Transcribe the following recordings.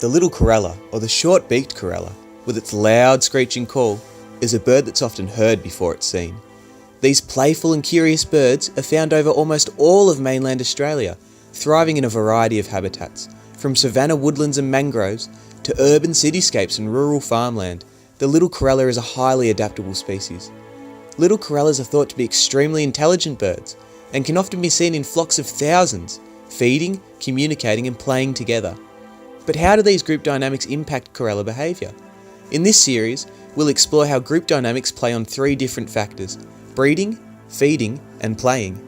The little Corella, or the short-beaked Corella, with its loud screeching call, is a bird that's often heard before it's seen. These playful and curious birds are found over almost all of mainland Australia, thriving in a variety of habitats, from savanna woodlands and mangroves to urban cityscapes and rural farmland. The little Corella is a highly adaptable species. Little Corellas are thought to be extremely intelligent birds and can often be seen in flocks of thousands, feeding, communicating and playing together. But how do these group dynamics impact Corella behaviour? In this series, we'll explore how group dynamics play on 3 different factors: breeding, feeding and playing.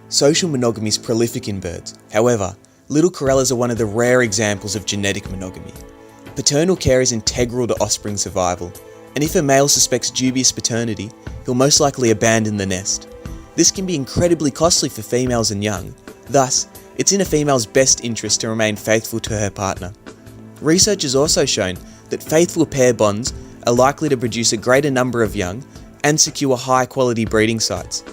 Social monogamy is prolific in birds. However, little Corellas are one of the rare examples of genetic monogamy. Paternal care is integral to offspring survival, and if a male suspects dubious paternity, he'll most likely abandon the nest. This can be incredibly costly for females and young. Thus, it's in a female's best interest to remain faithful to her partner. Research has also shown that faithful pair bonds are likely to produce a greater number of young and secure high-quality breeding sites.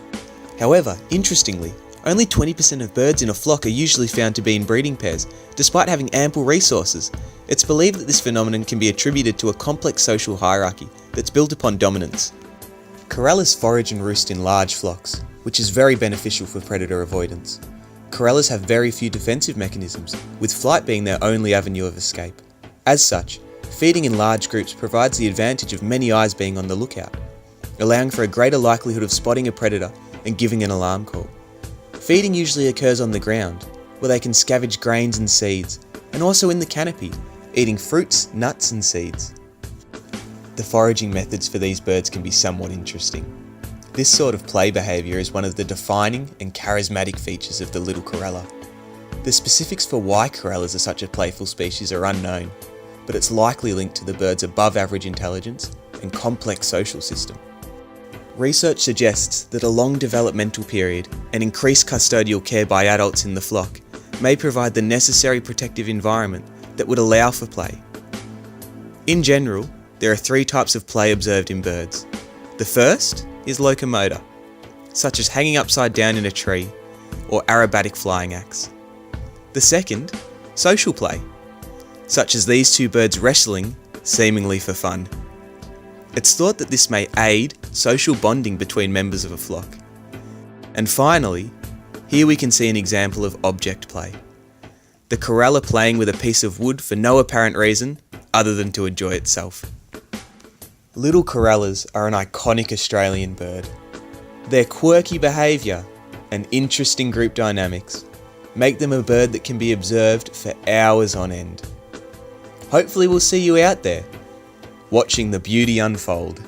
However, interestingly, only 20% of birds in a flock are usually found to be in breeding pairs, despite having ample resources. It's believed that this phenomenon can be attributed to a complex social hierarchy that's built upon dominance. Corellas forage and roost in large flocks, which is very beneficial for predator avoidance. Corellas have very few defensive mechanisms, with flight being their only avenue of escape. As such, feeding in large groups provides the advantage of many eyes being on the lookout, allowing for a greater likelihood of spotting a predator and giving an alarm call. Feeding usually occurs on the ground, where they can scavenge grains and seeds, and also in the canopy, eating fruits, nuts and seeds. The foraging methods for these birds can be somewhat interesting. This sort of play behaviour is one of the defining and charismatic features of the little Corella. The specifics for why Corellas are such a playful species are unknown, but it's likely linked to the bird's above average intelligence and complex social system. Research suggests that a long developmental period and increased custodial care by adults in the flock may provide the necessary protective environment that would allow for play. In general, there are 3 types of play observed in birds. The first is locomotor, such as hanging upside down in a tree or aerobatic flying acts. The second, social play, such as these 2 birds wrestling, seemingly for fun. It's thought that this may aid social bonding between members of a flock. And finally, here we can see an example of object play. The Corella playing with a piece of wood for no apparent reason other than to enjoy itself. Little Corellas are an iconic Australian bird. Their quirky behaviour and interesting group dynamics make them a bird that can be observed for hours on end. Hopefully we'll see you out there, watching the beauty unfold.